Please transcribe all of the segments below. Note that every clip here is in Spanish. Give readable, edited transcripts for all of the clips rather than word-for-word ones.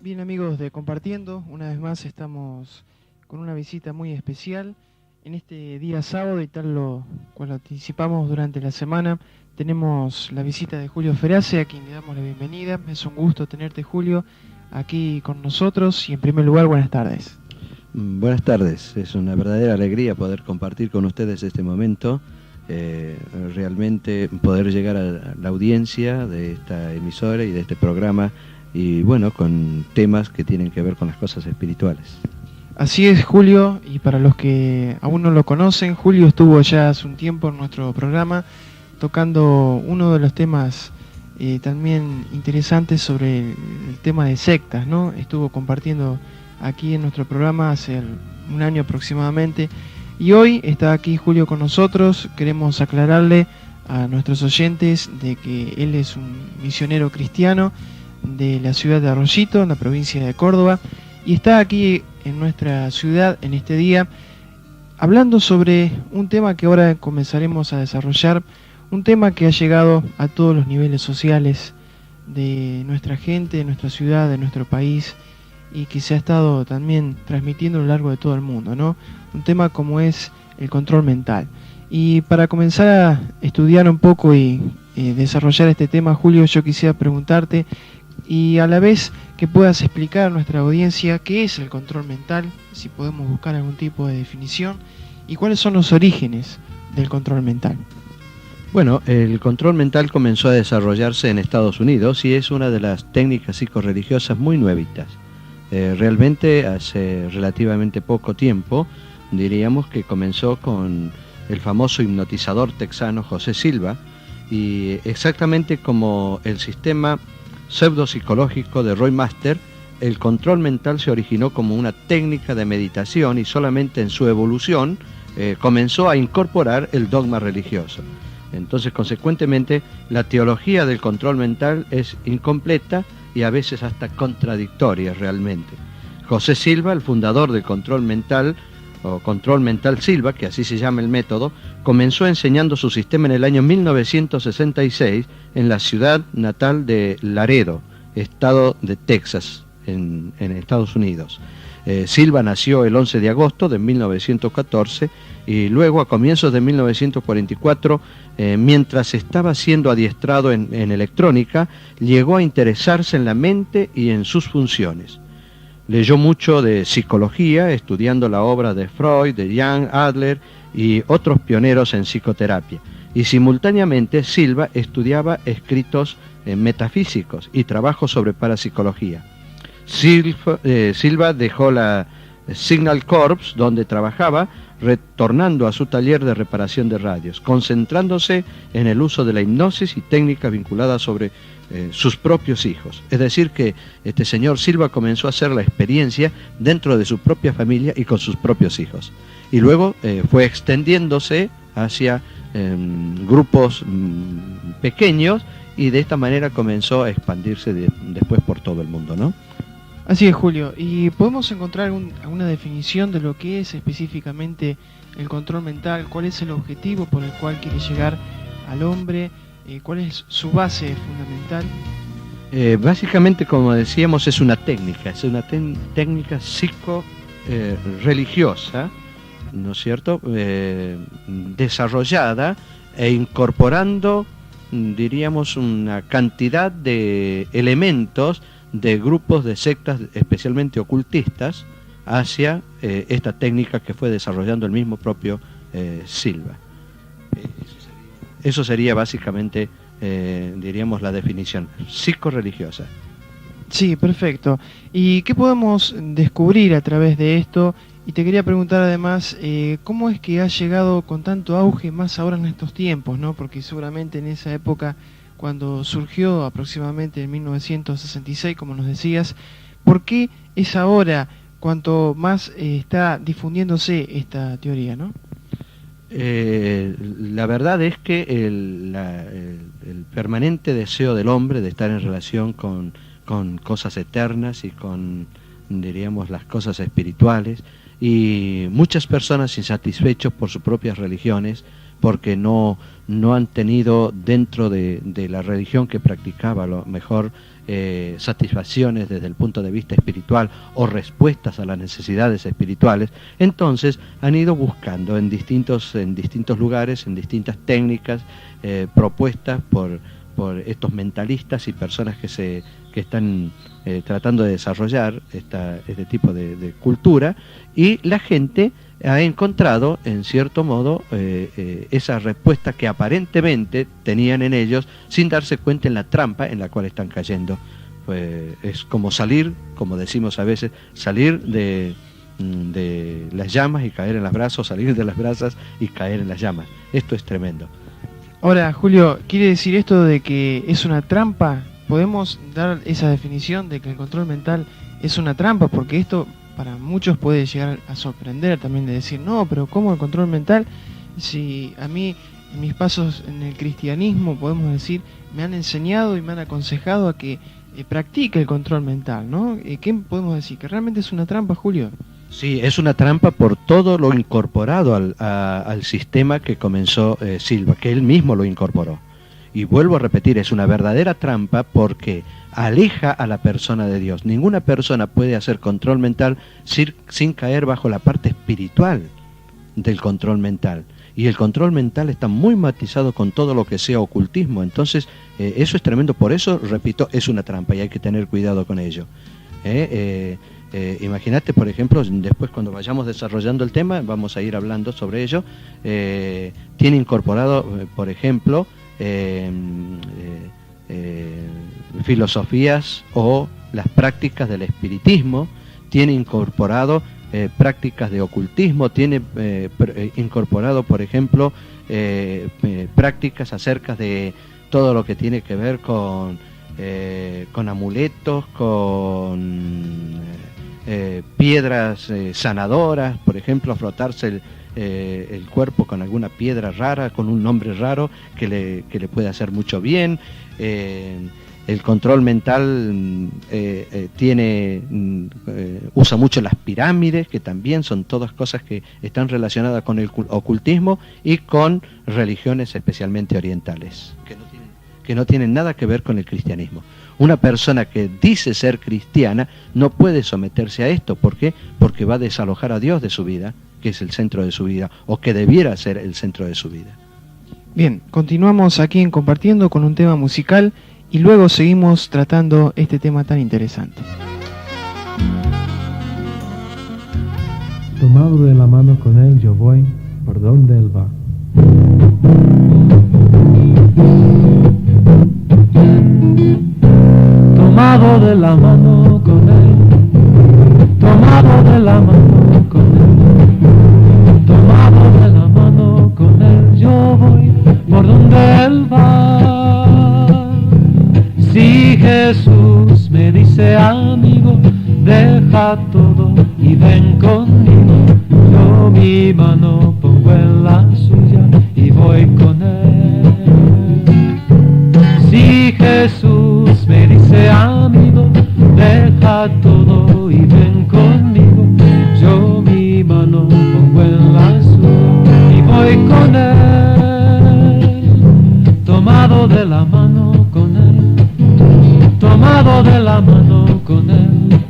Bien amigos de Compartiendo, una vez más estamos con una visita muy especial en este día sábado y tal lo cual anticipamos durante la semana. Tenemos la visita de Julio Ferace, a quien le damos la bienvenida. Es un gusto tenerte, Julio, aquí con nosotros y en primer lugar, buenas tardes. Buenas tardes, es una verdadera alegría poder compartir con ustedes este momento, realmente poder llegar a la audiencia de esta emisora y de este programa y bueno, con temas que tienen que ver con las cosas espirituales. Así es, Julio, y para los que aún no lo conocen, Julio estuvo ya hace un tiempo en nuestro programa tocando uno de los temas también interesantes sobre el tema de sectas, ¿no? Estuvo compartiendo aquí en nuestro programa hace un año aproximadamente y hoy está aquí Julio con nosotros. Queremos aclararle a nuestros oyentes de que él es un misionero cristiano de la ciudad de Arroyito, en la provincia de Córdoba, y está aquí en nuestra ciudad en este día hablando sobre un tema que ahora comenzaremos a desarrollar, un tema que ha llegado a todos los niveles sociales de nuestra gente, de nuestra ciudad, de nuestro país, y que se ha estado también transmitiendo a lo largo de todo el mundo, ¿no? Un tema como es el control mental. Y para comenzar a estudiar un poco y desarrollar este tema, Julio, yo quisiera preguntarte, y a la vez que puedas explicar a nuestra audiencia qué es el control mental, si podemos buscar algún tipo de definición, y cuáles son los orígenes del control mental. Bueno, el control mental comenzó a desarrollarse en Estados Unidos y es una de las técnicas psicorreligiosas muy nuevitas. Realmente hace relativamente poco tiempo, diríamos que comenzó con el famoso hipnotizador texano José Silva, y exactamente como el sistema pseudopsicológico de Roy Master, el control mental se originó como una técnica de meditación y solamente en su evolución comenzó a incorporar el dogma religioso. Entonces, consecuentemente, la teología del control mental es incompleta y a veces hasta contradictoria realmente. José Silva, el fundador del control mental, o Control Mental Silva, que así se llama el método, comenzó enseñando su sistema en el año 1966 en la ciudad natal de Laredo, estado de Texas, en Estados Unidos. Silva nació el 11 de agosto de 1914 y luego a comienzos de 1944, mientras estaba siendo adiestrado en electrónica, llegó a interesarse en la mente y en sus funciones. Leyó mucho de psicología, estudiando la obra de Freud, de Jung, Adler y otros pioneros en psicoterapia. Y simultáneamente Silva estudiaba escritos metafísicos y trabajos sobre parapsicología. Silva dejó la Signal Corps, donde trabajaba, retornando a su taller de reparación de radios, concentrándose en el uso de la hipnosis y técnicas vinculadas sobre sus propios hijos. Es decir, que este señor Silva comenzó a hacer la experiencia dentro de su propia familia y con sus propios hijos. Y luego fue extendiéndose hacia grupos pequeños y de esta manera comenzó a expandirse después por todo el mundo, ¿no? Así es, Julio. ¿Y podemos encontrar alguna definición de lo que es específicamente el control mental? ¿Cuál es el objetivo por el cual quiere llegar al hombre? ¿Cuál es su base fundamental? Básicamente, como decíamos, es una técnica técnica psico-religiosa, ¿no es cierto? Desarrollada e incorporando, diríamos, una cantidad de elementos de grupos de sectas, especialmente ocultistas, hacia esta técnica que fue desarrollando el mismo propio Silva. Eso sería básicamente, diríamos, la definición psicorreligiosa. Sí, perfecto. ¿Y qué podemos descubrir a través de esto? Y te quería preguntar además, ¿cómo es que ha llegado con tanto auge más ahora en estos tiempos, ¿no? Porque seguramente en esa época, cuando surgió aproximadamente en 1966, como nos decías, ¿por qué es ahora cuanto más está difundiéndose esta teoría, ¿no? La verdad es que el permanente deseo del hombre de estar en relación con cosas eternas y con, diríamos, las cosas espirituales, y muchas personas insatisfechos por sus propias religiones, porque no han tenido dentro de la religión que practicaba a lo mejor satisfacciones desde el punto de vista espiritual o respuestas a las necesidades espirituales. Entonces han ido buscando en distintos lugares, en distintas técnicas propuestas por estos mentalistas y personas que están tratando de desarrollar este tipo de cultura, y la gente ha encontrado, en cierto modo, esa respuesta que aparentemente tenían en ellos, sin darse cuenta en la trampa en la cual están cayendo. Pues es como salir, como decimos a veces, salir de las llamas y caer en las brasas, salir de las brasas y caer en las llamas. Esto es tremendo. Ahora, Julio, ¿quiere decir esto de que es una trampa? ¿Podemos dar esa definición de que el control mental es una trampa? Porque esto para muchos puede llegar a sorprender también, de decir, no, pero ¿cómo el control mental? Si a mí, en mis pasos en el cristianismo, podemos decir, me han enseñado y me han aconsejado a que practique el control mental, ¿no? ¿Qué podemos decir? ¿Que realmente es una trampa, Julio? Sí, es una trampa por todo lo incorporado al sistema que comenzó Silva, que él mismo lo incorporó. Y vuelvo a repetir, es una verdadera trampa porque aleja a la persona de Dios. Ninguna persona puede hacer control mental sin caer bajo la parte espiritual del control mental. Y el control mental está muy matizado con todo lo que sea ocultismo. Entonces, eso es tremendo. Por eso, repito, es una trampa y hay que tener cuidado con ello. Imagínate, por ejemplo, después cuando vayamos desarrollando el tema, vamos a ir hablando sobre ello. Tiene incorporado, por ejemplo, filosofías o las prácticas del espiritismo, tiene incorporado prácticas de ocultismo, tiene incorporado, por ejemplo, prácticas acerca de todo lo que tiene que ver con amuletos, con piedras sanadoras, por ejemplo, frotarse el cuerpo con alguna piedra rara, con un nombre raro que le puede hacer mucho bien. El control mental usa mucho las pirámides, que también son todas cosas que están relacionadas con el ocultismo y con religiones especialmente orientales, que no tienen nada que ver con el cristianismo. Una persona que dice ser cristiana no puede someterse a esto. ¿Por qué? Porque va a desalojar a Dios de su vida, que es el centro de su vida, o que debiera ser el centro de su vida. Bien, continuamos aquí en Compartiendo con un tema musical y luego seguimos tratando este tema tan interesante. Tomado de la mano con él yo voy por donde él va. Tomado de la mano con él, tomado de la mano con él, tomado de la mano con él, yo voy por donde él va. Si Jesús me dice, amigo, deja todo y ven conmigo, yo mi mano pongo en la suya y voy con él. Si Jesús me dice, amigo, deja todo y ven conmigo, yo mi mano pongo en la suya y voy con él. Tomado de la mano con él, tomado de la mano con él,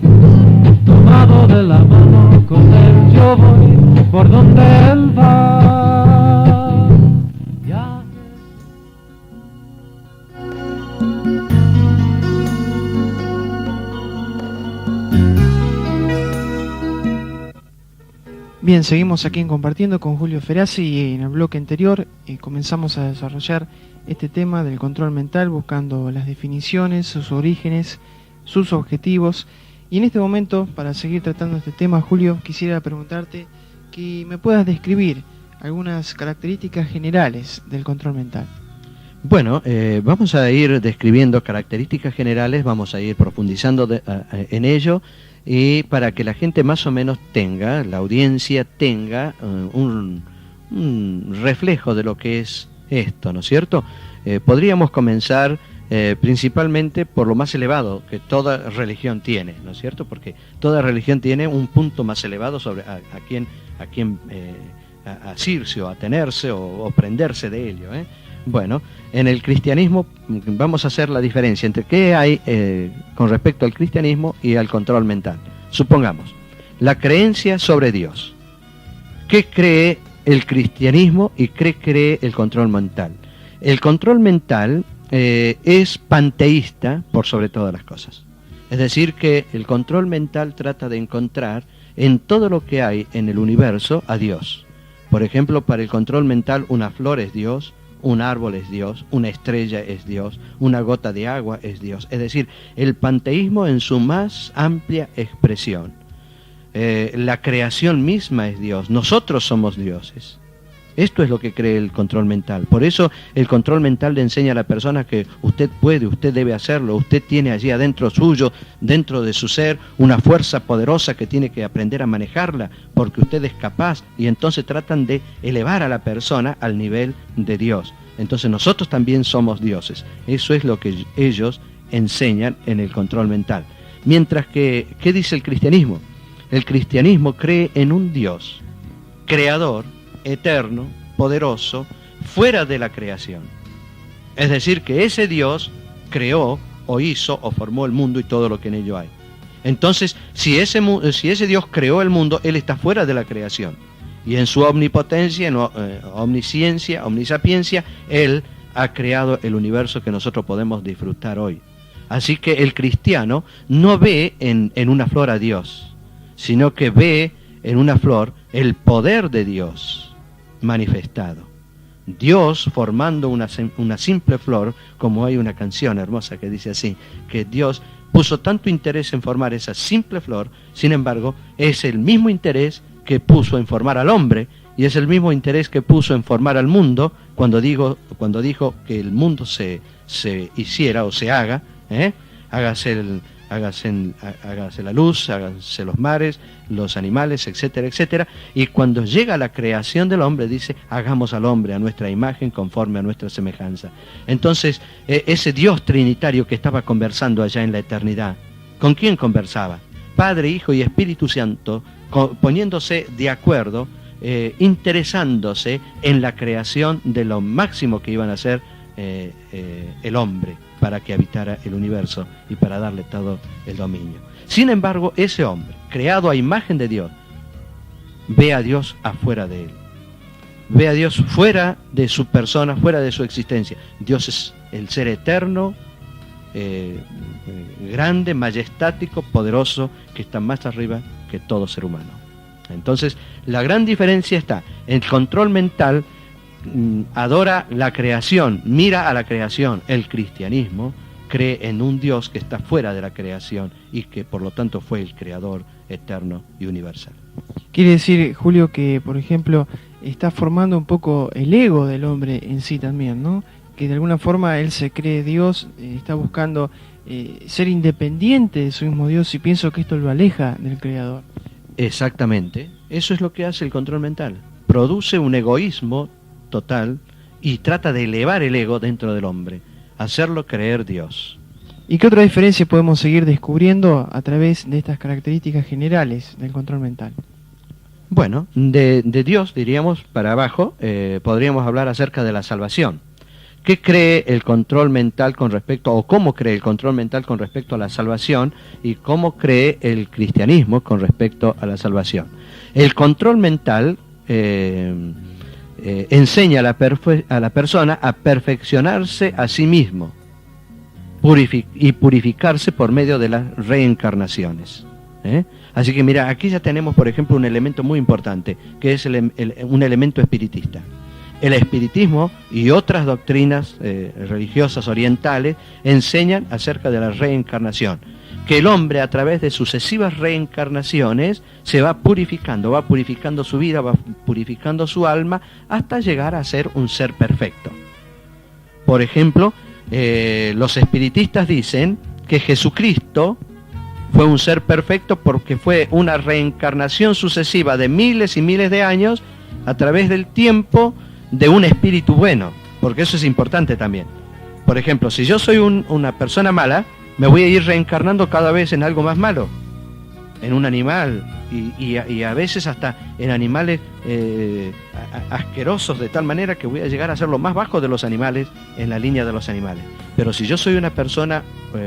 tomado de la mano con él, yo voy por donde él va. Ya. Bien, seguimos aquí en Compartiendo con Julio Ferazzi y en el bloque anterior comenzamos a desarrollar este tema del control mental, buscando las definiciones, sus orígenes, sus objetivos. Y en este momento, para seguir tratando este tema, Julio, quisiera preguntarte que me puedas describir algunas características generales del control mental. Bueno, vamos a ir describiendo características generales, vamos a ir profundizando en ello, y para que la gente más o menos tenga, la audiencia tenga un reflejo de lo que es esto, ¿no es cierto? Podríamos comenzar principalmente por lo más elevado que toda religión tiene, ¿no es cierto? Porque toda religión tiene un punto más elevado sobre a quien asirse o atenerse o prenderse de ello, ¿eh? Bueno, en el cristianismo vamos a hacer la diferencia entre qué hay con respecto al cristianismo y al control mental. Supongamos, la creencia sobre Dios. ¿Qué cree el cristianismo y qué cree el control mental? El control mental es panteísta por sobre todas las cosas. Es decir, que el control mental trata de encontrar en todo lo que hay en el universo a Dios. Por ejemplo, para el control mental, una flor es Dios, un árbol es Dios, una estrella es Dios, una gota de agua es Dios. Es decir, el panteísmo en su más amplia expresión. La creación misma es Dios, nosotros somos dioses. Esto es lo que cree el control mental. Por eso el control mental le enseña a la persona que usted puede, usted debe hacerlo, usted tiene allí adentro suyo, dentro de su ser, una fuerza poderosa que tiene que aprender a manejarla, porque usted es capaz, y entonces tratan de elevar a la persona al nivel de Dios. Entonces nosotros también somos dioses. Eso es lo que ellos enseñan en el control mental. Mientras que, ¿qué dice el cristianismo? El cristianismo cree en un Dios, creador, eterno, poderoso, fuera de la creación. Es decir, que ese Dios creó o hizo o formó el mundo y todo lo que en ello hay. Entonces, si ese Dios creó el mundo, Él está fuera de la creación. Y en su omnipotencia, omnisciencia, omnisapiencia, Él ha creado el universo que nosotros podemos disfrutar hoy. Así que el cristiano no ve en una flor a Dios, sino que ve en una flor el poder de Dios manifestado. Dios formando una simple flor, como hay una canción hermosa que dice así, que Dios puso tanto interés en formar esa simple flor, sin embargo, es el mismo interés que puso en formar al hombre, y es el mismo interés que puso en formar al mundo, cuando dijo que el mundo se hiciera o se haga, hágase la luz, háganse los mares, los animales, etcétera, etcétera. Y cuando llega la creación del hombre, dice, hagamos al hombre a nuestra imagen, conforme a nuestra semejanza. Entonces, ese Dios trinitario que estaba conversando allá en la eternidad, ¿con quién conversaba? Padre, Hijo y Espíritu Santo, poniéndose de acuerdo, interesándose en la creación de lo máximo que iban a ser el hombre, para que habitara el universo y para darle todo el dominio. Sin embargo, ese hombre, creado a imagen de Dios, ve a Dios afuera de él. Ve a Dios fuera de su persona, fuera de su existencia. Dios es el ser eterno, grande, majestático, poderoso, que está más arriba que todo ser humano. Entonces, la gran diferencia está en el control mental. Adora la creación, mira a la creación. El cristianismo cree en un Dios que está fuera de la creación y que por lo tanto fue el creador eterno y universal. Quiere decir, Julio, que por ejemplo está formando un poco el ego del hombre en sí también, ¿no? Que de alguna forma él se cree Dios, está buscando ser independiente de su mismo Dios, y pienso que esto lo aleja del creador. Exactamente, eso es lo que hace el control mental. Produce un egoísmo total y trata de elevar el ego dentro del hombre, hacerlo creer Dios. ¿Y qué otra diferencia podemos seguir descubriendo a través de estas características generales del control mental? Bueno, de Dios, diríamos, para abajo, podríamos hablar acerca de la salvación. ¿Qué cree el control mental con respecto, o cómo cree el control mental con respecto a la salvación, y cómo cree el cristianismo con respecto a la salvación? El control mental enseña a la persona a perfeccionarse a sí mismo y purificarse por medio de las reencarnaciones. Así que mira, aquí ya tenemos, por ejemplo, un elemento muy importante, que es un elemento espiritista. El espiritismo y otras doctrinas religiosas orientales enseñan acerca de la reencarnación, que el hombre a través de sucesivas reencarnaciones se va purificando su vida, va purificando su alma hasta llegar a ser un ser perfecto. Por ejemplo, los espiritistas dicen que Jesucristo fue un ser perfecto porque fue una reencarnación sucesiva de miles y miles de años a través del tiempo de un espíritu bueno, porque eso es importante también. Por ejemplo, si yo soy una persona mala, me voy a ir reencarnando cada vez en algo más malo, en un animal, y a veces hasta en animales asquerosos, de tal manera que voy a llegar a ser lo más bajo de los animales, en la línea de los animales. Pero si yo soy una persona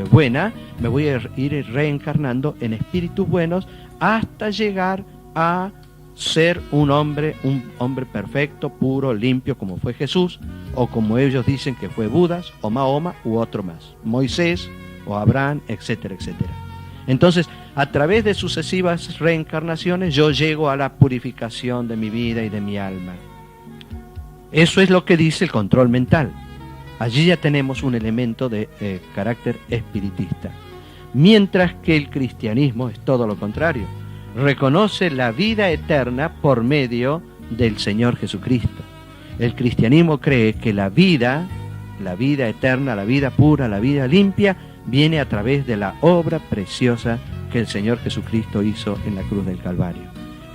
buena, me voy a ir reencarnando en espíritus buenos hasta llegar a ser un hombre perfecto, puro, limpio, como fue Jesús, o como ellos dicen que fue Buda, o Mahoma, u otro más, Moisés, o Abraham, etcétera, etcétera. Entonces, a través de sucesivas reencarnaciones, yo llego a la purificación de mi vida y de mi alma. Eso es lo que dice el control mental. Allí ya tenemos un elemento de carácter espiritista. Mientras que el cristianismo es todo lo contrario. Reconoce la vida eterna por medio del Señor Jesucristo. El cristianismo cree que la vida eterna, la vida pura, la vida limpia, viene a través de la obra preciosa que el Señor Jesucristo hizo en la cruz del Calvario.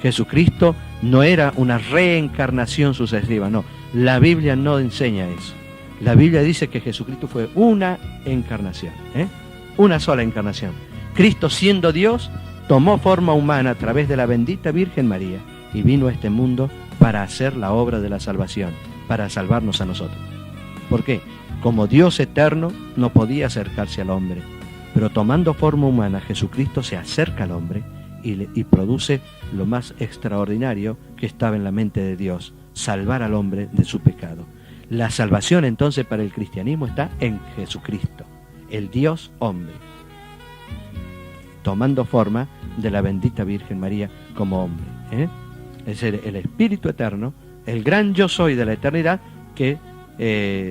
Jesucristo no era una reencarnación sucesiva, no. La Biblia no enseña eso. La Biblia dice que Jesucristo fue una encarnación, una sola encarnación. Cristo, siendo Dios, tomó forma humana a través de la bendita Virgen María y vino a este mundo para hacer la obra de la salvación, para salvarnos a nosotros. ¿Por qué? Como Dios eterno no podía acercarse al hombre, pero tomando forma humana, Jesucristo se acerca al hombre y produce lo más extraordinario que estaba en la mente de Dios, salvar al hombre de su pecado. La salvación entonces para el cristianismo está en Jesucristo, el Dios hombre, tomando forma de la bendita Virgen María como hombre. Es el Espíritu Eterno, el gran yo soy de la eternidad que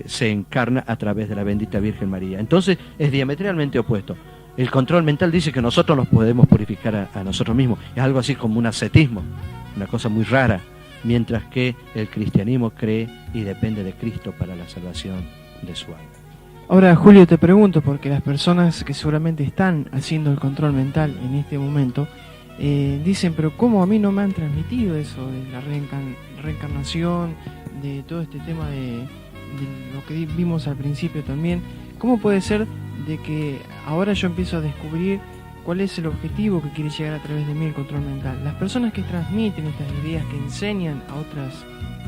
se encarna a través de la bendita Virgen María. Entonces es diametralmente opuesto. El control mental dice que nosotros nos podemos purificar a nosotros mismos. Es algo así como un ascetismo, una cosa muy rara. Mientras que el cristianismo cree y depende de Cristo para la salvación de su alma. Ahora, Julio, te pregunto, porque las personas que seguramente están haciendo el control mental en este momento dicen, pero ¿cómo a mí no me han transmitido eso de la reencarnación, de todo este tema de lo que vimos al principio también? ¿Cómo puede ser de que ahora yo empiezo a descubrir cuál es el objetivo que quiere llegar a través de mí el control mental? Las personas que transmiten estas ideas, que enseñan a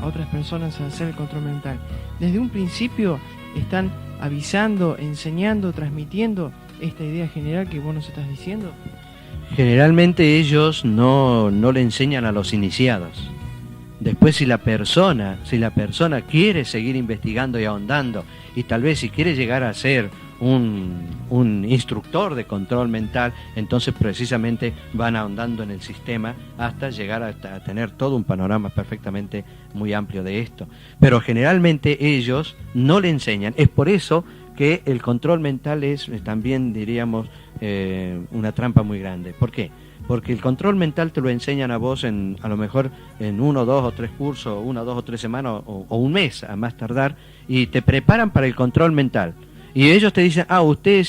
otras personas a hacer el control mental, desde un principio están avisando, enseñando, transmitiendo esta idea general que vos nos estás diciendo. Generalmente ellos no le enseñan a los iniciados. Después si la persona quiere seguir investigando y ahondando, y tal vez si quiere llegar a ser un instructor de control mental, entonces precisamente van ahondando en el sistema hasta llegar a tener todo un panorama perfectamente muy amplio de esto. Pero generalmente ellos no le enseñan. Es por eso que el control mental es también, diríamos, una trampa muy grande. ¿Por qué? Porque el control mental te lo enseñan a vos a lo mejor en 1, 2 o 3 cursos, 1, 2 o 3 semanas o un mes a más tardar, y te preparan para el control mental. Y ellos te dicen, ¿usted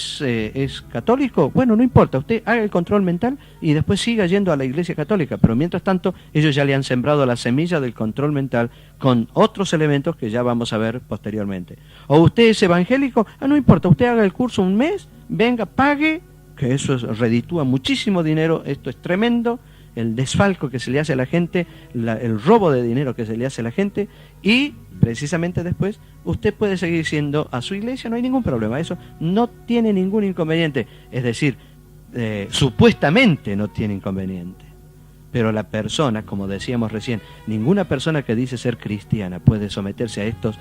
es católico? Bueno, no importa, usted haga el control mental y después siga yendo a la iglesia católica. Pero mientras tanto, ellos ya le han sembrado la semilla del control mental con otros elementos que ya vamos a ver posteriormente. ¿O usted es evangélico? No importa, usted haga el curso un mes, venga, pague, que eso reditúa muchísimo dinero, esto es tremendo, el desfalco que se le hace a la gente, el robo de dinero que se le hace a la gente, y precisamente después usted puede seguir siendo a su iglesia, no hay ningún problema, eso no tiene ningún inconveniente, es decir, supuestamente no tiene inconveniente. Pero la persona, como decíamos recién, ninguna persona que dice ser cristiana puede someterse a estos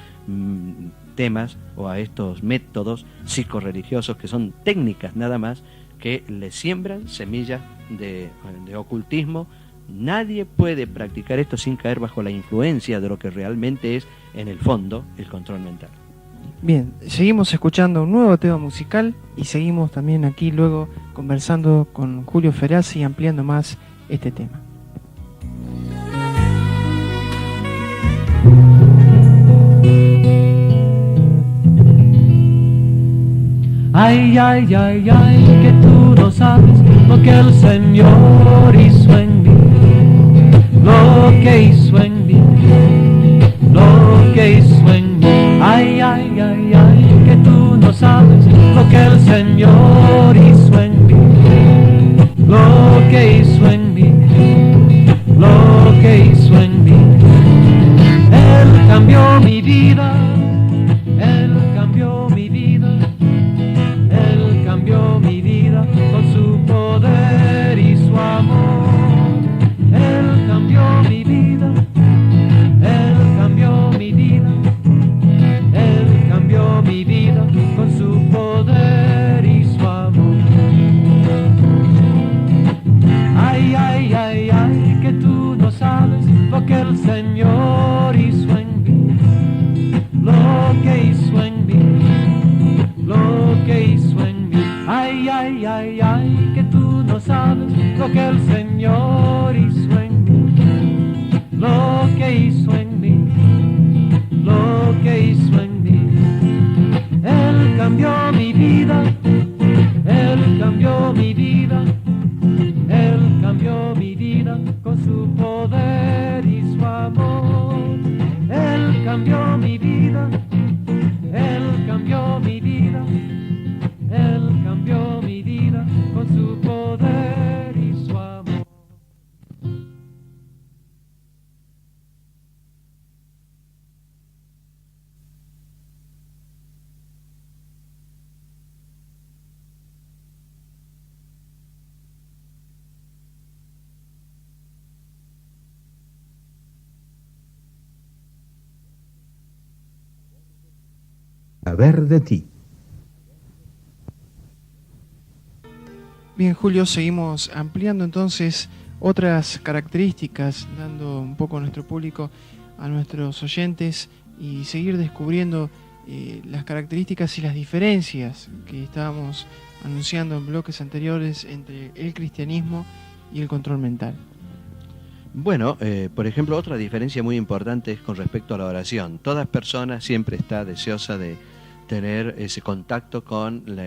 temas o a estos métodos psicorreligiosos que son técnicas nada más, que le siembran semillas de ocultismo. Nadie puede practicar esto sin caer bajo la influencia de lo que realmente es, en el fondo, el control mental. Bien, seguimos escuchando un nuevo tema musical y seguimos también aquí luego conversando con Julio Ferrazzi y ampliando más este tema. Ay, ay, ay, ay, que tú no sabes lo que el Señor hizo en mí, lo que hizo en mí, lo que hizo en mí. Ay, ay, ay, ay, que tú ay, ay, que tú no sabes lo que el Señor hizo en mí, lo que hizo en mí, lo que hizo en mí. Él cambió mi vida, Él cambió mi vida, Él cambió mi vida con su poder y su amor. Él cambió mi vida, Él cambió mi vida, Él cambió mi vida con su poder y su amor. Saber de ti. Bien, Julio, seguimos ampliando entonces otras características, dando un poco a nuestro público, a nuestros oyentes, y seguir descubriendo las características y las diferencias que estábamos anunciando en bloques anteriores entre el cristianismo y el control mental. Bueno, por ejemplo, otra diferencia muy importante es con respecto a la oración. Toda persona siempre está deseosa de tener ese contacto con la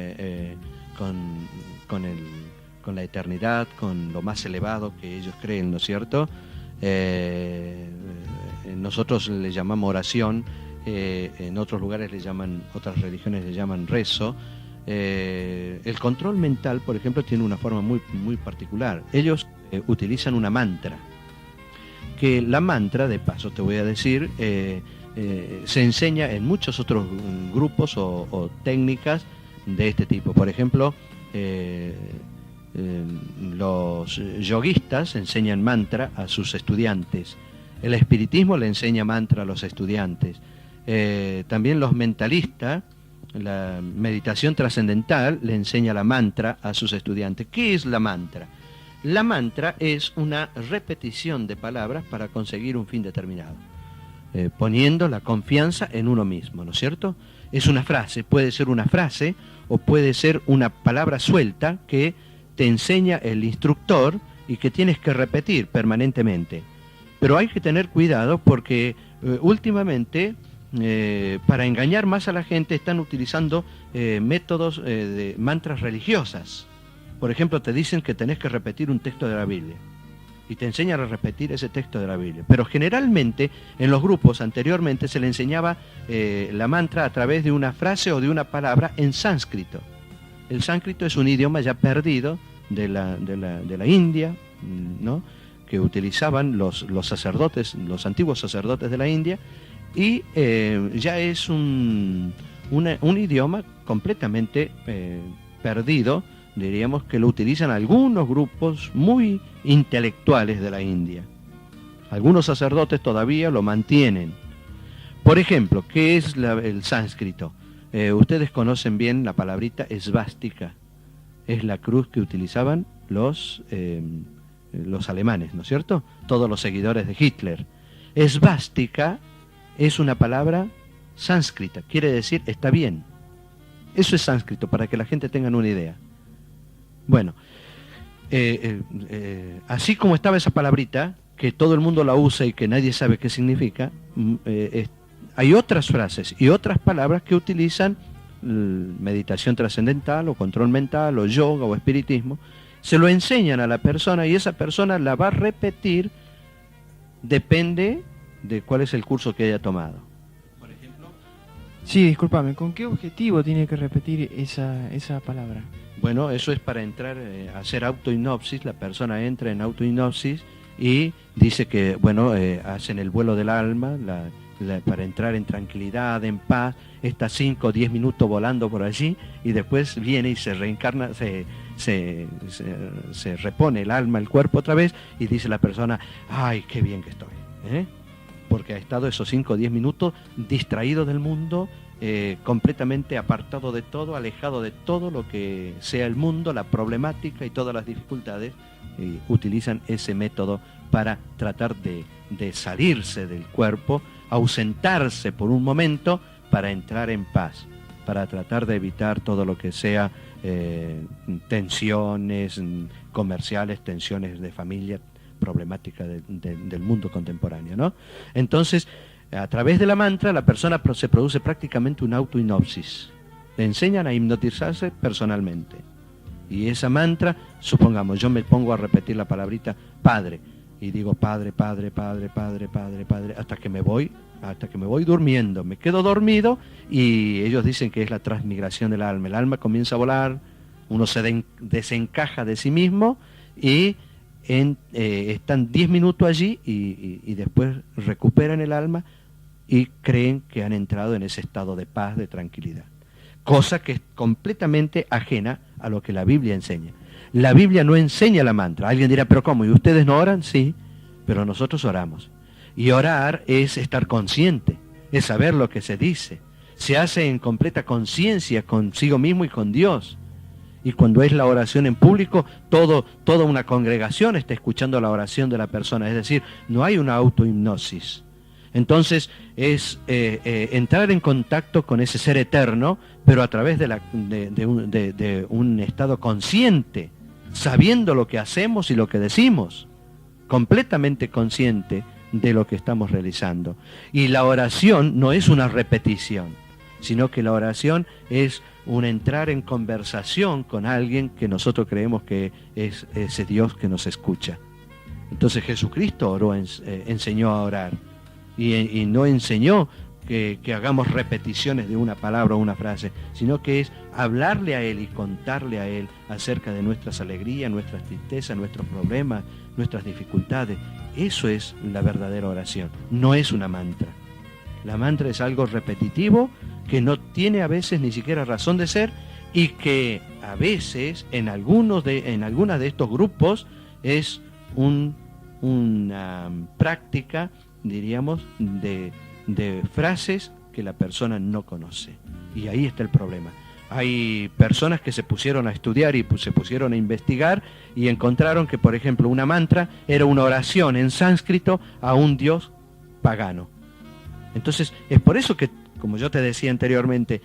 eternidad, con lo más elevado que ellos creen, ¿no es cierto? Nosotros le llamamos oración, en otros lugares otras religiones le llaman rezo. El control mental, por ejemplo, tiene una forma muy, muy particular. Ellos utilizan una mantra, que la mantra, de paso te voy a decir, se enseña en muchos otros grupos o técnicas de este tipo. Por ejemplo, los yoguistas enseñan mantra a sus estudiantes. El espiritismo le enseña mantra a los estudiantes. También los mentalistas, la meditación trascendental, le enseña la mantra a sus estudiantes. ¿Qué es la mantra? La mantra es una repetición de palabras para conseguir un fin determinado, poniendo la confianza en uno mismo, ¿no es cierto? Es una frase, puede ser una frase o puede ser una palabra suelta que te enseña el instructor y que tienes que repetir permanentemente. Pero hay que tener cuidado porque últimamente, para engañar más a la gente, están utilizando métodos de mantras religiosas. Por ejemplo, te dicen que tenés que repetir un texto de la Biblia y te enseñan a repetir ese texto de la Biblia. Pero generalmente en los grupos anteriormente se le enseñaba la mantra a través de una frase o de una palabra en sánscrito. El sánscrito es un idioma ya perdido de la India, ¿no?, que utilizaban los sacerdotes, los antiguos sacerdotes de la India, y ya es un idioma completamente perdido. Diríamos que lo utilizan algunos grupos muy intelectuales de la India. Algunos sacerdotes todavía lo mantienen. Por ejemplo, ¿qué es el sánscrito? Ustedes conocen bien la palabrita esvástica. Es la cruz que utilizaban los alemanes, ¿no es cierto? Todos los seguidores de Hitler. Esvástica es una palabra sánscrita, quiere decir está bien. Eso es sánscrito, para que la gente tenga una idea. Bueno, así como estaba esa palabrita, que todo el mundo la usa y que nadie sabe qué significa, hay otras frases y otras palabras que utilizan meditación trascendental o control mental o yoga o espiritismo. Se lo enseñan a la persona y esa persona la va a repetir, depende de cuál es el curso que haya tomado. Por ejemplo, Sí, discúlpame, ¿con qué objetivo tiene que repetir esa palabra? bueno, eso es para entrar a hacer autohipnosis. La persona entra en autohipnosis y dice que, bueno, hacen el vuelo del alma para entrar en tranquilidad, en paz, está 5 o 10 minutos volando por allí y después viene y se reencarna, se repone el alma, el cuerpo otra vez y dice la persona, ¡ay, qué bien que estoy! Porque ha estado esos 5 o 10 minutos distraído del mundo, completamente apartado de todo, alejado de todo lo que sea el mundo, la problemática y todas las dificultades. Utilizan ese método para tratar de salirse del cuerpo, ausentarse por un momento para entrar en paz, para tratar de evitar todo lo que sea tensiones comerciales, tensiones de familia, problemática del mundo contemporáneo, ¿no? Entonces, a través de la mantra, la persona se produce prácticamente una autohipnosis. Le enseñan a hipnotizarse personalmente. Y esa mantra, supongamos, yo me pongo a repetir la palabrita Padre, y digo Padre, Padre, Padre, Padre, Padre, Padre, hasta que me voy durmiendo, me quedo dormido, y ellos dicen que es la transmigración del alma. El alma comienza a volar, uno se desencaja de sí mismo, y están 10 minutos allí, y después recuperan el alma, y creen que han entrado en ese estado de paz, de tranquilidad. Cosa que es completamente ajena a lo que la Biblia enseña. La Biblia no enseña la mantra. Alguien dirá, ¿pero cómo? ¿Y ustedes no oran? Sí, pero nosotros oramos. Y orar es estar consciente, es saber lo que se dice. Se hace en completa conciencia consigo mismo y con Dios. Y cuando es la oración en público, toda una congregación está escuchando la oración de la persona. Es decir, no hay una autohipnosis. Entonces es entrar en contacto con ese ser eterno, pero a través de un estado consciente, sabiendo lo que hacemos y lo que decimos, completamente consciente de lo que estamos realizando. Y la oración no es una repetición, sino que la oración es un entrar en conversación con alguien que nosotros creemos que es ese Dios que nos escucha. Entonces Jesucristo enseñó a orar. Y no enseñó que hagamos repeticiones de una palabra o una frase, sino que es hablarle a Él y contarle a Él acerca de nuestras alegrías, nuestras tristezas, nuestros problemas, nuestras dificultades. Eso es la verdadera oración, no es una mantra. La mantra es algo repetitivo que no tiene a veces ni siquiera razón de ser, y que a veces en algunas de estos grupos es una práctica, diríamos, de frases que la persona no conoce. Y ahí está el problema. Hay personas que se pusieron a estudiar y se pusieron a investigar y encontraron que, por ejemplo, una mantra era una oración en sánscrito a un dios pagano. Entonces, es por eso que, como yo te decía anteriormente,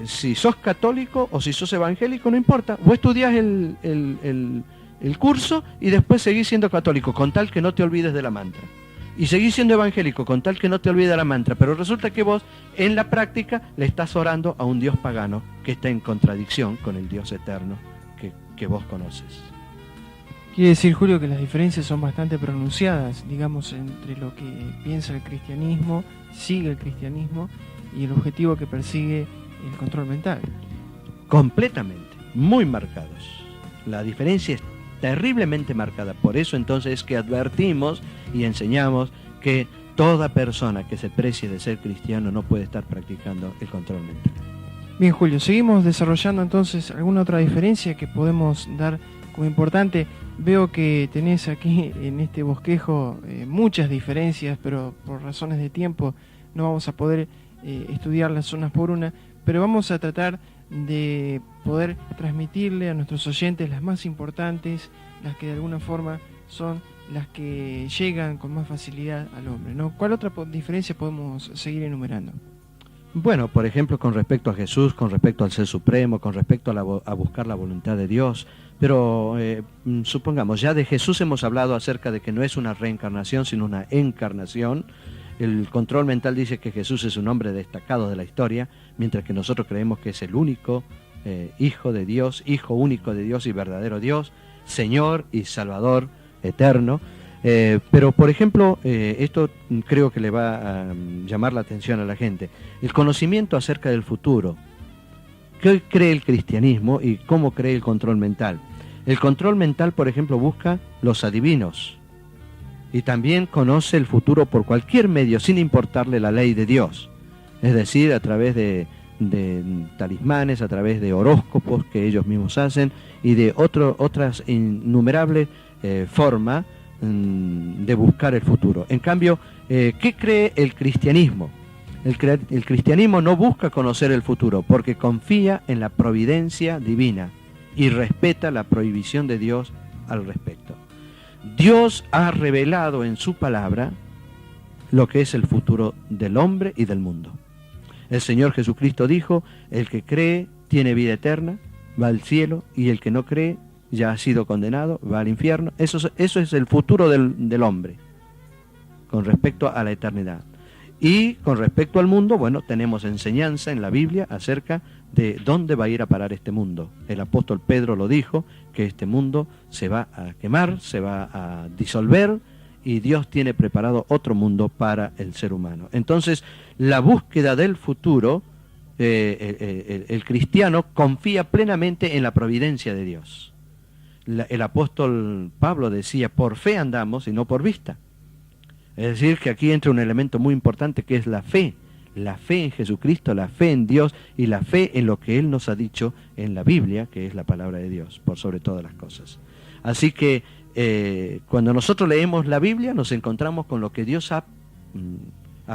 si sos católico o si sos evangélico, no importa. Vos estudiás el curso y después seguís siendo católico, con tal que no te olvides de la mantra. Y seguís siendo evangélico, con tal que no te olvides de la mantra. Pero resulta que vos, en la práctica, le estás orando a un Dios pagano que está en contradicción con el Dios eterno que vos conoces. Quiere decir, Julio, que las diferencias son bastante pronunciadas, digamos, entre lo que piensa el cristianismo, sigue el cristianismo, y el objetivo que persigue el control mental. Completamente, muy marcados. La diferencia es terriblemente marcada. Por eso entonces es que advertimos y enseñamos que toda persona que se precie de ser cristiano no puede estar practicando el control mental. Bien, Julio, seguimos desarrollando entonces alguna otra diferencia que podemos dar como importante. Veo que tenés aquí en este bosquejo muchas diferencias, pero por razones de tiempo no vamos a poder estudiarlas una por una, pero vamos a tratar de poder transmitirle a nuestros oyentes las más importantes, las que de alguna forma son las que llegan con más facilidad al hombre, ¿no? ¿Cuál otra diferencia podemos seguir enumerando? Bueno, por ejemplo, con respecto a Jesús, con respecto al Ser Supremo, con respecto a buscar la voluntad de Dios. Pero supongamos, ya de Jesús hemos hablado acerca de que no es una reencarnación, sino una encarnación. El control mental dice que Jesús es un hombre destacado de la historia, mientras que nosotros creemos que es el único Hijo de Dios, Hijo único de Dios y verdadero Dios, Señor y Salvador eterno. Pero, por ejemplo, esto creo que le va a llamar la atención a la gente. El conocimiento acerca del futuro. ¿Qué cree el cristianismo y cómo cree el control mental? El control mental, por ejemplo, busca los adivinos y también conoce el futuro por cualquier medio, sin importarle la ley de Dios. Es decir, a través de talismanes, a través de horóscopos que ellos mismos hacen y de otras innumerables formas de buscar el futuro. En cambio, ¿qué cree el cristianismo? El cristianismo no busca conocer el futuro porque confía en la providencia divina y respeta la prohibición de Dios al respecto. Dios ha revelado en su palabra lo que es el futuro del hombre y del mundo. El Señor Jesucristo dijo: el que cree tiene vida eterna, va al cielo, y el que no cree ya ha sido condenado, va al infierno. Eso es el futuro del hombre con respecto a la eternidad. Y con respecto al mundo, bueno, tenemos enseñanza en la Biblia acerca de dónde va a ir a parar este mundo. El apóstol Pedro lo dijo, que este mundo se va a quemar, se va a disolver, y Dios tiene preparado otro mundo para el ser humano. Entonces, la búsqueda del futuro, el cristiano confía plenamente en la providencia de Dios. El apóstol Pablo decía, por fe andamos y no por vista. Es decir, que aquí entra un elemento muy importante, que es la fe en Jesucristo, la fe en Dios y la fe en lo que Él nos ha dicho en la Biblia, que es la palabra de Dios, por sobre todas las cosas. Así que cuando nosotros leemos la Biblia, nos encontramos con lo que Dios ha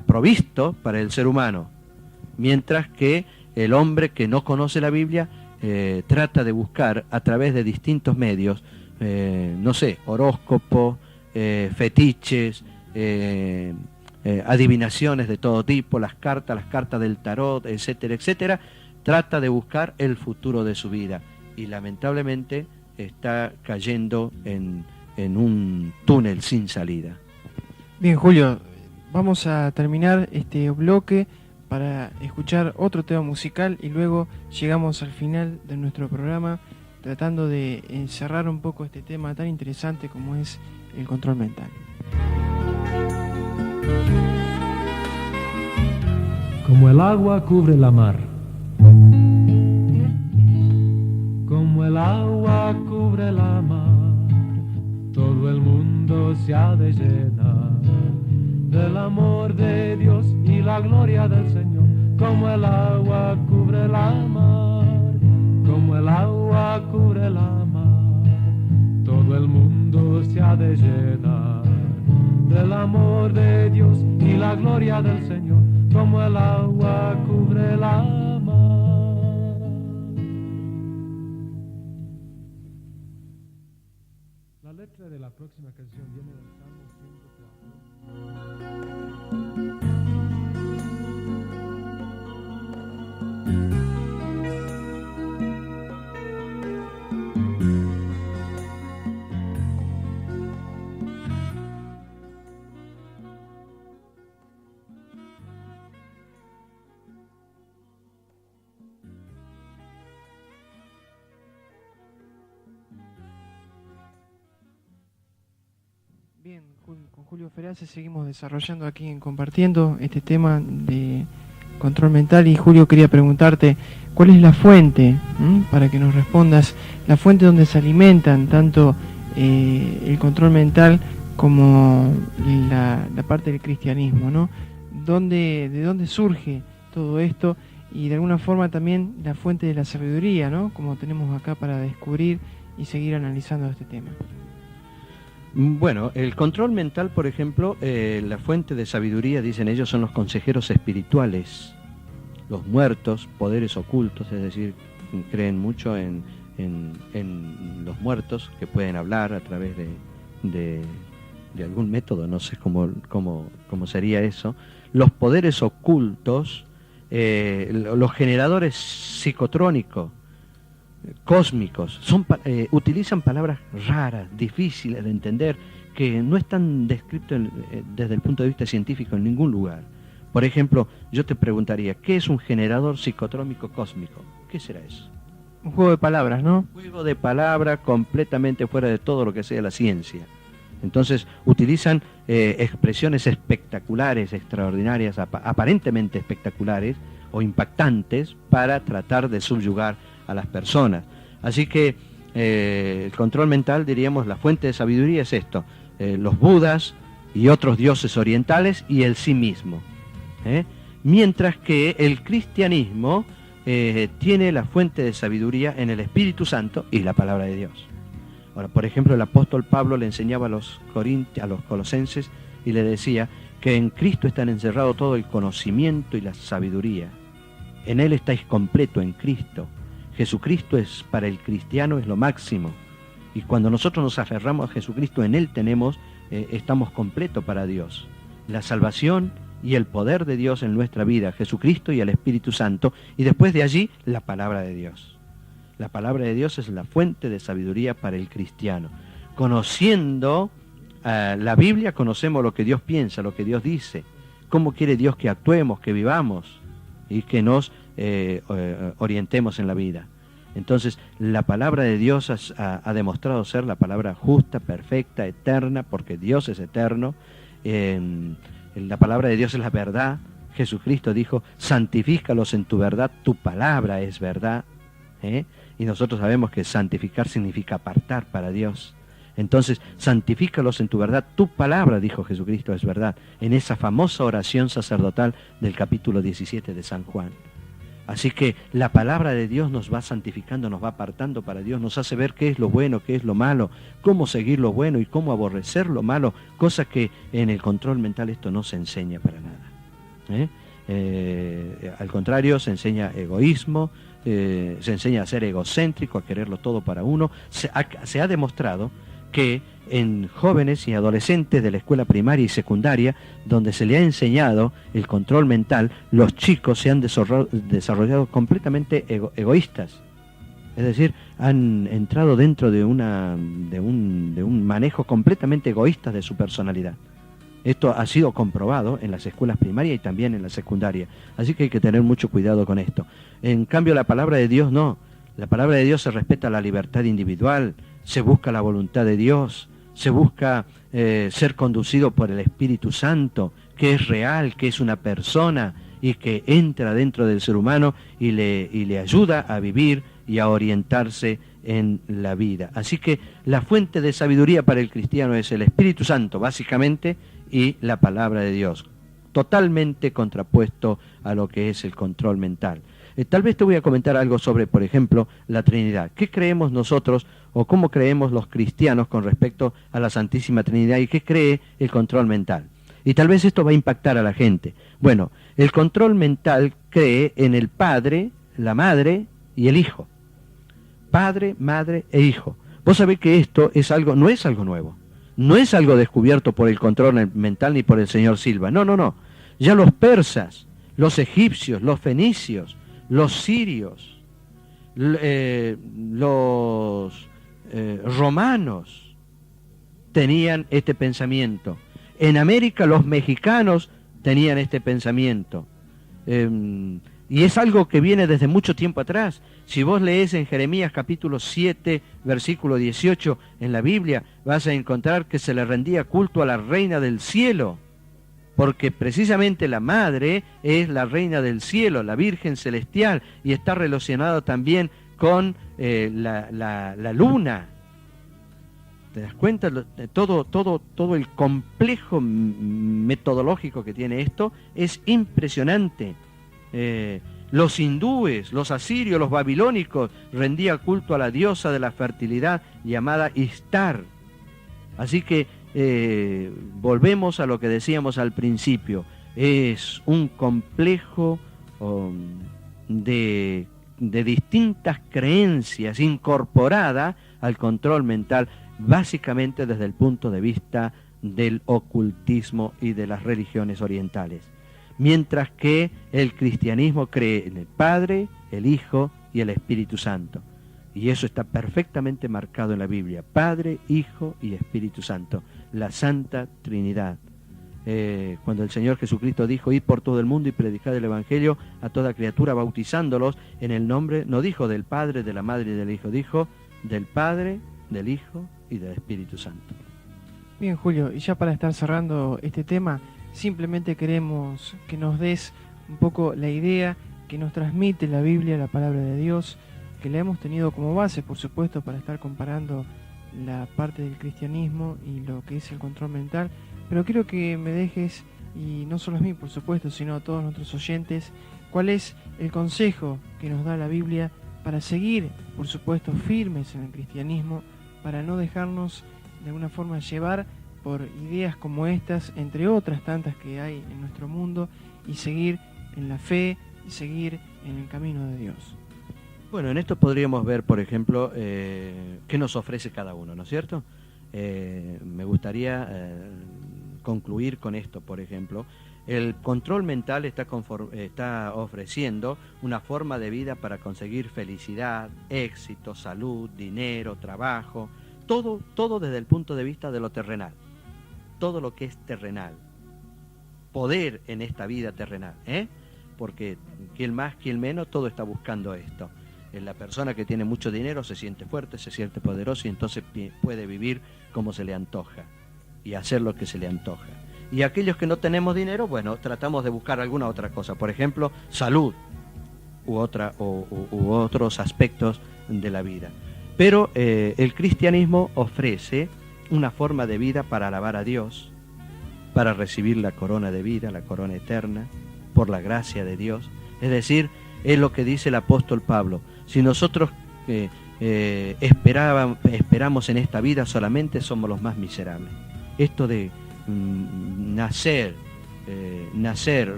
provisto para el ser humano, mientras que el hombre que no conoce la Biblia trata de buscar a través de distintos medios, no sé, horóscopo, fetiches, adivinaciones de todo tipo, las cartas del tarot, etcétera, etcétera, trata de buscar el futuro de su vida y lamentablemente está cayendo en un túnel sin salida. Bien, Julio, vamos a terminar este bloque para escuchar otro tema musical y luego llegamos al final de nuestro programa tratando de encerrar un poco este tema tan interesante como es el control mental. Como el agua cubre la mar, como el agua cubre la mar, todo el mundo se ha de llenar del amor de Dios y la gloria del Señor. Como el agua cubre la mar, como el agua cubre la mar, todo el mundo se ha de llenar del amor de Dios y la gloria del Señor. Como el agua cubre la mar. La letra de la próxima canción viene del Salmo 104. Bien, con Julio Ferace seguimos desarrollando aquí en Compartiendo este tema de control mental y Julio, quería preguntarte cuál es la fuente, para que nos respondas, la fuente donde se alimentan tanto el control mental como la parte del cristianismo, ¿no? ¿De dónde surge todo esto? Y de alguna forma también la fuente de la sabiduría, ¿no? Como tenemos acá para descubrir y seguir analizando este tema. Bueno, el control mental, por ejemplo, la fuente de sabiduría, dicen ellos, son los consejeros espirituales, los muertos, poderes ocultos, es decir, creen mucho en los muertos que pueden hablar a través de algún método, no sé cómo sería eso, los poderes ocultos, los generadores psicotrónicos, cósmicos, utilizan palabras raras, difíciles de entender, que no están descritas desde el punto de vista científico en ningún lugar. Por ejemplo, yo te preguntaría, ¿qué es un generador psicotrónico cósmico? ¿Qué será eso? Un juego de palabras, ¿no? Un juego de palabras completamente fuera de todo lo que sea la ciencia. Entonces utilizan expresiones espectaculares, extraordinarias, aparentemente espectaculares o impactantes para tratar de subyugar a las personas. Así que el control mental, diríamos, la fuente de sabiduría es esto, los budas y otros dioses orientales y el sí mismo. Mientras que el cristianismo tiene la fuente de sabiduría en el Espíritu Santo y la palabra de Dios. Ahora, por ejemplo, el apóstol Pablo le enseñaba a los colosenses y le decía que en Cristo están encerrado todo el conocimiento y la sabiduría. En Él estáis completo, en Cristo. Jesucristo es para el cristiano es lo máximo. Y cuando nosotros nos aferramos a Jesucristo, en Él estamos completos para Dios. La salvación y el poder de Dios en nuestra vida, Jesucristo y el Espíritu Santo, y después de allí la palabra de Dios. La palabra de Dios es la fuente de sabiduría para el cristiano. Conociendo la Biblia, conocemos lo que Dios piensa, lo que Dios dice, cómo quiere Dios que actuemos, que vivamos y que nos orientemos en la vida. Entonces, la palabra de Dios ha demostrado ser la palabra justa, perfecta, eterna, porque Dios es eterno. La palabra de Dios es la verdad. Jesucristo dijo, santifícalos en tu verdad, tu palabra es verdad. Y nosotros sabemos que santificar significa apartar para Dios. Entonces, santifícalos en tu verdad, tu palabra, dijo Jesucristo, es verdad, en esa famosa oración sacerdotal del capítulo 17 de San Juan. Así que la palabra de Dios nos va santificando, nos va apartando para Dios, nos hace ver qué es lo bueno, qué es lo malo, cómo seguir lo bueno y cómo aborrecer lo malo, cosa que en el control mental esto no se enseña para nada. Al contrario, se enseña egoísmo, se enseña a ser egocéntrico, a quererlo todo para uno. Se ha demostrado que en jóvenes y adolescentes de la escuela primaria y secundaria, donde se le ha enseñado el control mental, los chicos se han desarrollado completamente egoístas. Es decir, han entrado dentro de un manejo completamente egoísta de su personalidad. Esto ha sido comprobado en las escuelas primarias y también en la secundaria. Así que hay que tener mucho cuidado con esto. En cambio, la palabra de Dios no. La palabra de Dios se respeta la libertad individual, se busca la voluntad de Dios, se busca ser conducido por el Espíritu Santo, que es real, que es una persona y que entra dentro del ser humano y le ayuda a vivir y a orientarse en la vida. Así que la fuente de sabiduría para el cristiano es el Espíritu Santo, básicamente, y la palabra de Dios, totalmente contrapuesto a lo que es el control mental. Tal vez te voy a comentar algo sobre, por ejemplo, la Trinidad. ¿Qué creemos nosotros o cómo creemos los cristianos con respecto a la Santísima Trinidad y qué cree el control mental? Y tal vez esto va a impactar a la gente. Bueno, el control mental cree en el Padre, la Madre y el Hijo. Padre, Madre e Hijo. Vos sabés que esto es algo, no es algo nuevo. No es algo descubierto por el control mental ni por el señor Silva. No, no, no. Ya los persas, los egipcios, los fenicios, los sirios, los romanos tenían este pensamiento. En América los mexicanos tenían este pensamiento. Y es algo que viene desde mucho tiempo atrás. Si vos lees en Jeremías capítulo 7, versículo 18 en la Biblia, vas a encontrar que se le rendía culto a la reina del cielo, porque precisamente la madre es la reina del cielo, la Virgen celestial, y está relacionado también con la luna. ¿Te das cuenta? Todo el complejo metodológico que tiene esto es impresionante. Los hindúes, los asirios, los babilónicos rendían culto a la diosa de la fertilidad llamada Ishtar. Así que volvemos a lo que decíamos al principio. Es un complejo de distintas creencias incorporada al control mental, básicamente desde el punto de vista del ocultismo y de las religiones orientales. Mientras que el cristianismo cree en el Padre, el Hijo y el Espíritu Santo. Y eso está perfectamente marcado en la Biblia. Padre, Hijo y Espíritu Santo. La Santa Trinidad. Cuando el Señor Jesucristo dijo, id por todo el mundo y predicad el Evangelio a toda criatura, bautizándolos en el nombre, no dijo del Padre, de la Madre y del Hijo, dijo del Padre, del Hijo y del Espíritu Santo. Bien, Julio, y ya para estar cerrando este tema, simplemente queremos que nos des un poco la idea que nos transmite la Biblia, la palabra de Dios, que la hemos tenido como base, por supuesto, para estar comparando la parte del cristianismo y lo que es el control mental, pero quiero que me dejes, y no solo a mí, por supuesto, sino a todos nuestros oyentes, cuál es el consejo que nos da la Biblia para seguir, por supuesto, firmes en el cristianismo, para no dejarnos de alguna forma llevar por ideas como estas, entre otras tantas que hay en nuestro mundo, y seguir en la fe y seguir en el camino de Dios. Bueno, en esto podríamos ver, por ejemplo, qué nos ofrece cada uno, ¿no es cierto? Me gustaría concluir con esto, por ejemplo. El control mental está ofreciendo una forma de vida para conseguir felicidad, éxito, salud, dinero, trabajo, todo desde el punto de vista de lo terrenal, todo lo que es terrenal, poder en esta vida terrenal, porque quien más, quien menos, todo está buscando esto. La persona que tiene mucho dinero se siente fuerte, se siente poderoso y entonces puede vivir como se le antoja y hacer lo que se le antoja. Y aquellos que no tenemos dinero, bueno, tratamos de buscar alguna otra cosa, por ejemplo, salud u otros aspectos de la vida. Pero el cristianismo ofrece una forma de vida para alabar a Dios, para recibir la corona de vida, la corona eterna, por la gracia de Dios. Es decir, es lo que dice el apóstol Pablo. Si nosotros esperamos en esta vida solamente, somos los más miserables. Esto de nacer,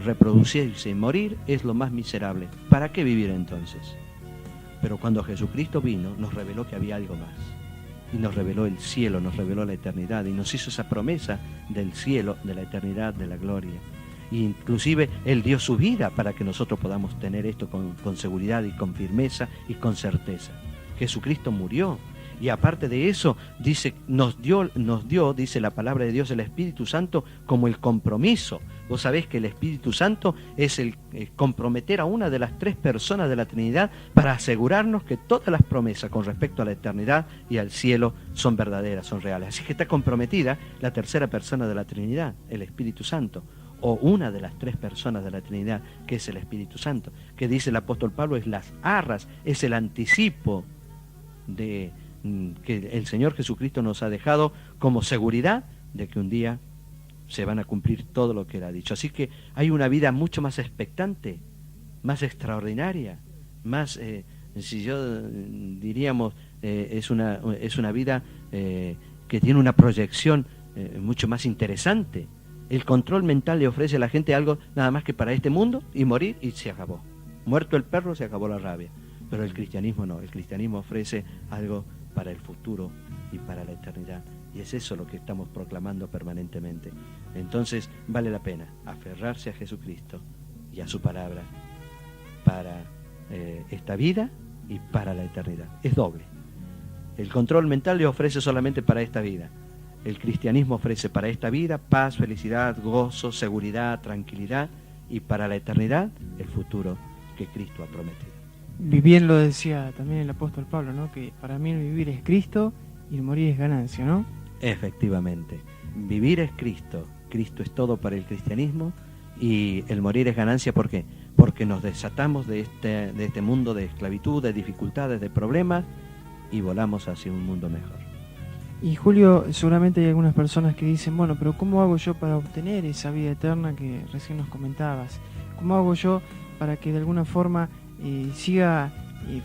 reproducirse y morir es lo más miserable. ¿Para qué vivir entonces? Pero cuando Jesucristo vino, nos reveló que había algo más. Y nos reveló el cielo, nos reveló la eternidad y nos hizo esa promesa del cielo, de la eternidad, de la gloria. E inclusive Él dio su vida para que nosotros podamos tener esto con seguridad y con firmeza y con certeza. Jesucristo murió. Y aparte de eso, dice, nos dio, dice la palabra de Dios, el Espíritu Santo como el compromiso. Vos sabés que el Espíritu Santo es el comprometer a una de las tres personas de la Trinidad para asegurarnos que todas las promesas con respecto a la eternidad y al cielo son verdaderas, son reales. Así que está comprometida la tercera persona de la Trinidad, el Espíritu Santo, o una de las tres personas de la Trinidad, que es el Espíritu Santo, que dice el apóstol Pablo, es las arras, es el anticipo de que el Señor Jesucristo nos ha dejado como seguridad de que un día se van a cumplir todo lo que Él ha dicho. Así que hay una vida mucho más expectante, más extraordinaria, más, si yo diríamos, es una vida que tiene una proyección mucho más interesante. El control mental le ofrece a la gente algo nada más que para este mundo y morir y se acabó. Muerto el perro, se acabó la rabia. Pero el cristianismo no, el cristianismo ofrece algo para el futuro y para la eternidad. Y es eso lo que estamos proclamando permanentemente. Entonces vale la pena aferrarse a Jesucristo y a su palabra para esta vida y para la eternidad. Es doble. El control mental le ofrece solamente para esta vida. El cristianismo ofrece para esta vida paz, felicidad, gozo, seguridad, tranquilidad y para la eternidad el futuro que Cristo ha prometido. Bien lo decía también el apóstol Pablo, ¿no? Que para mí el vivir es Cristo y el morir es ganancia, ¿no? Efectivamente. Vivir es Cristo. Cristo es todo para el cristianismo y el morir es ganancia. ¿Por qué? Porque nos desatamos de este mundo de esclavitud, de dificultades, de problemas y volamos hacia un mundo mejor. Y Julio, seguramente hay algunas personas que dicen, bueno, pero ¿cómo hago yo para obtener esa vida eterna que recién nos comentabas? ¿Cómo hago yo para que de alguna forma siga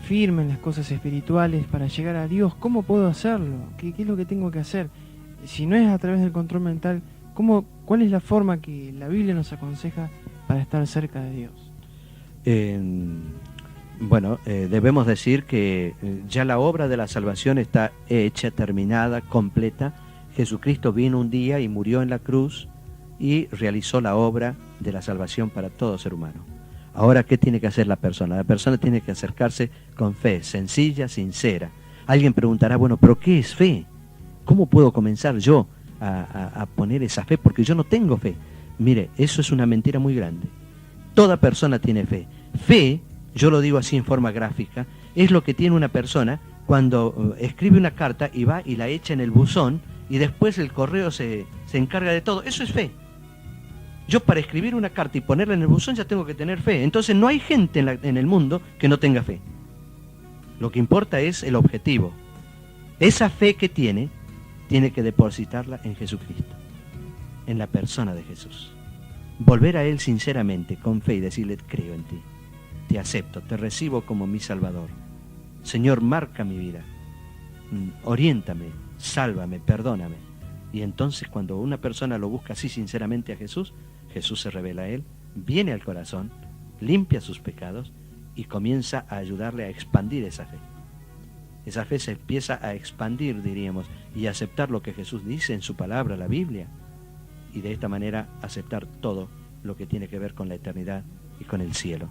firme en las cosas espirituales para llegar a Dios? ¿Cómo puedo hacerlo? ¿Qué es lo que tengo que hacer? Si no es a través del control mental, ¿cuál es la forma que la Biblia nos aconseja para estar cerca de Dios? Debemos decir que ya la obra de la salvación está hecha, terminada, completa. Jesucristo vino un día y murió en la cruz y realizó la obra de la salvación para todo ser humano. Ahora, ¿qué tiene que hacer la persona? La persona tiene que acercarse con fe, sencilla, sincera. Alguien preguntará, bueno, ¿pero qué es fe? ¿Cómo puedo comenzar yo a poner esa fe? Porque yo no tengo fe. Mire, eso es una mentira muy grande. Toda persona tiene fe. Fe, yo lo digo así en forma gráfica, es lo que tiene una persona cuando escribe una carta y va y la echa en el buzón y después el correo se encarga de todo. Eso es fe. Yo para escribir una carta y ponerla en el buzón ya tengo que tener fe. Entonces no hay gente en el mundo que no tenga fe. Lo que importa es el objetivo. Esa fe que tiene que depositarla en Jesucristo, en la persona de Jesús. Volver a Él sinceramente, con fe y decirle, creo en ti, te acepto, te recibo como mi Salvador. Señor, marca mi vida, oriéntame, sálvame, perdóname. Y entonces cuando una persona lo busca así sinceramente a Jesús, Jesús se revela a él, viene al corazón, limpia sus pecados y comienza a ayudarle a expandir esa fe. Esa fe se empieza a expandir, diríamos, y a aceptar lo que Jesús dice en su palabra, la Biblia, y de esta manera aceptar todo lo que tiene que ver con la eternidad y con el cielo.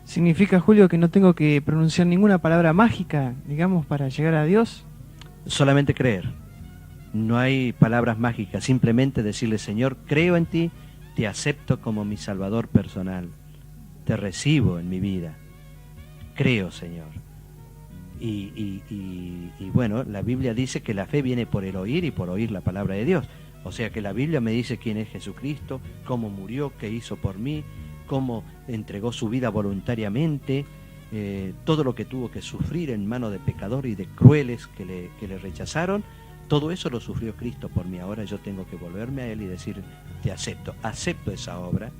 ¿Significa, Julio, que no tengo que pronunciar ninguna palabra mágica, digamos, para llegar a Dios? Solamente creer. No hay palabras mágicas, simplemente decirle: Señor, creo en ti, te acepto como mi Salvador personal, te recibo en mi vida, creo, Señor. Y bueno, la Biblia dice que la fe viene por el oír y por oír la palabra de Dios. O sea que la Biblia me dice quién es Jesucristo, cómo murió, qué hizo por mí, cómo entregó su vida voluntariamente, todo lo que tuvo que sufrir en manos de pecadores y de crueles que le rechazaron. Todo eso lo sufrió Cristo por mí. Ahora yo tengo que volverme a Él y decir: te acepto esa obra,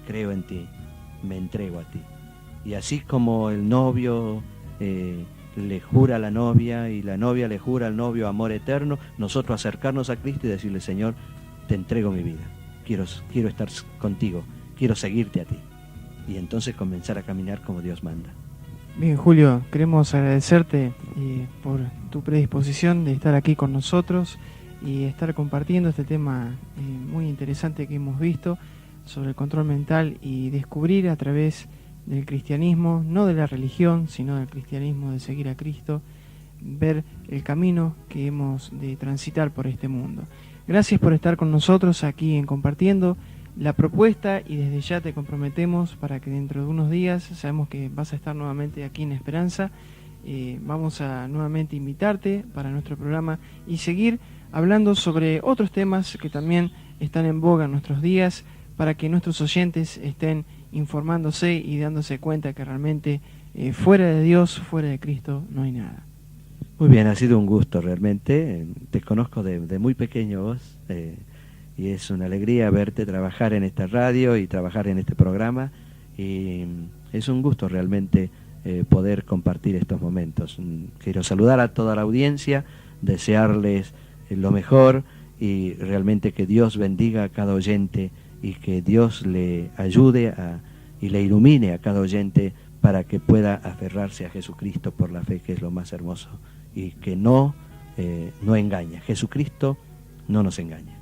creo en ti, me entrego a ti. Y así como el novio le jura a la novia y la novia le jura al novio amor eterno, nosotros acercarnos a Cristo y decirle: Señor, te entrego mi vida, quiero estar contigo, quiero seguirte a ti. Y entonces comenzar a caminar como Dios manda. Bien, Julio, queremos agradecerte por tu predisposición de estar aquí con nosotros y estar compartiendo este tema muy interesante que hemos visto sobre el control mental, y descubrir a través del cristianismo, no de la religión, sino del cristianismo, de seguir a Cristo, ver el camino que hemos de transitar por este mundo. Gracias por estar con nosotros aquí en Compartiendo la propuesta, y desde ya te comprometemos para que dentro de unos días, sabemos que vas a estar nuevamente aquí en Esperanza, vamos a nuevamente invitarte para nuestro programa y seguir hablando sobre otros temas que también están en boga en nuestros días, para que nuestros oyentes estén informándose y dándose cuenta que realmente fuera de Dios, fuera de Cristo, no hay nada. Muy bien, ha sido un gusto realmente. Te conozco de muy pequeño vos, y es una alegría verte trabajar en esta radio y trabajar en este programa, y es un gusto realmente poder compartir estos momentos. Quiero saludar a toda la audiencia, desearles lo mejor, y realmente que Dios bendiga a cada oyente y que Dios le ayude y le ilumine a cada oyente para que pueda aferrarse a Jesucristo por la fe, que es lo más hermoso, y que no engaña. Jesucristo no nos engaña.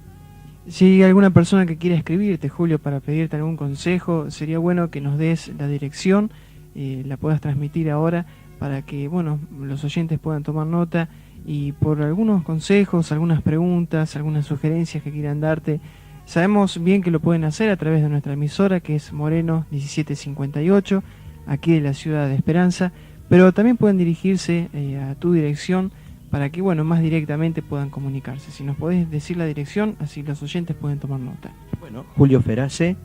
Si hay alguna persona que quiera escribirte, Julio, para pedirte algún consejo, sería bueno que nos des la dirección, la puedas transmitir ahora para que, bueno, los oyentes puedan tomar nota, y por algunos consejos, algunas preguntas, algunas sugerencias que quieran darte. Sabemos bien que lo pueden hacer a través de nuestra emisora, que es Moreno 1758, aquí de la ciudad de Esperanza, pero también pueden dirigirse a tu dirección para que, bueno, más directamente puedan comunicarse. Si nos podés decir la dirección, así los oyentes pueden tomar nota. Bueno, Julio Ferace,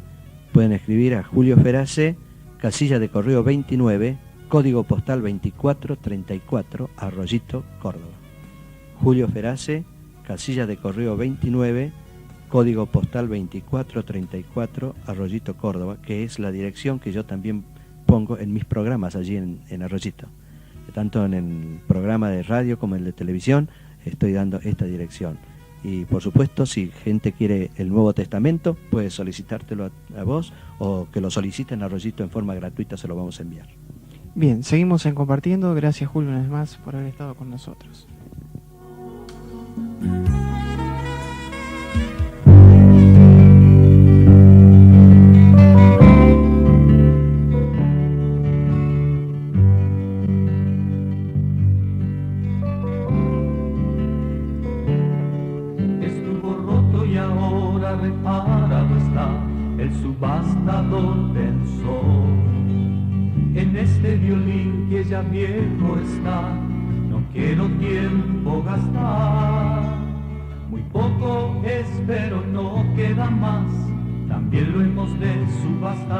pueden escribir a Julio Ferace, casilla de correo 29, código postal 2434, Arroyito, Córdoba. Julio Ferace, casilla de correo 29, código postal 2434, Arroyito, Córdoba, que es la dirección que yo también pongo en mis programas allí en Arroyito. Tanto en el programa de radio como en el de televisión estoy dando esta dirección. Y por supuesto, si gente quiere el Nuevo Testamento, puede solicitártelo a vos, o que lo soliciten a Arroyito en forma gratuita, se lo vamos a enviar. Bien, seguimos en Compartiendo. Gracias, Julio, una vez más por haber estado con nosotros. Reparado está, el subastador pensó en este violín que ya viejo está, no quiero tiempo gastar, muy poco es pero no queda más, también lo hemos de subastar.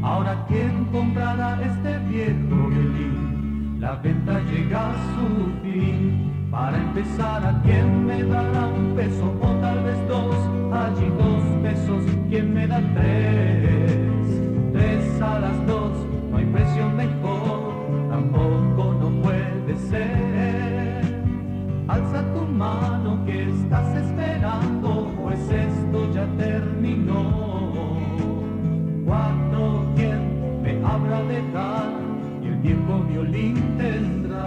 Ahora ¿quién comprará este viejo violín? La venta llega a su fin. Para empezar, ¿a quién me dará un peso o tal vez dos? Allí 2 pesos, ¿quién me da 3? 3 a las 2, no hay precio mejor, tampoco no puede ser. Alza tu mano que estás esperando, pues esto ya terminó. 4, ¿quién me habrá de dar? Y el viejo violín tendrá.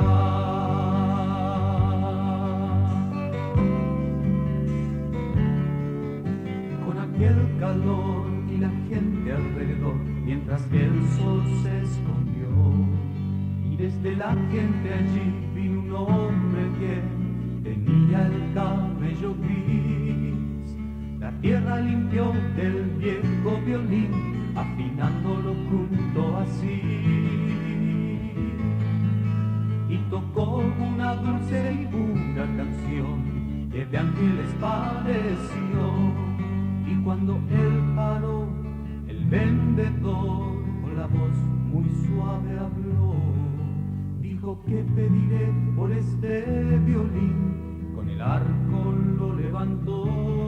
se escondió y desde la gente allí vino un hombre que tenía el cabello gris. La tierra limpió del viejo violín, afinándolo junto así, y tocó una dulce y pura canción que de ángeles pareció. Y cuando él paró, el vendedor con la voz muy suave habló. Dijo: ¿qué pediré por este violín? Con el arco lo levantó.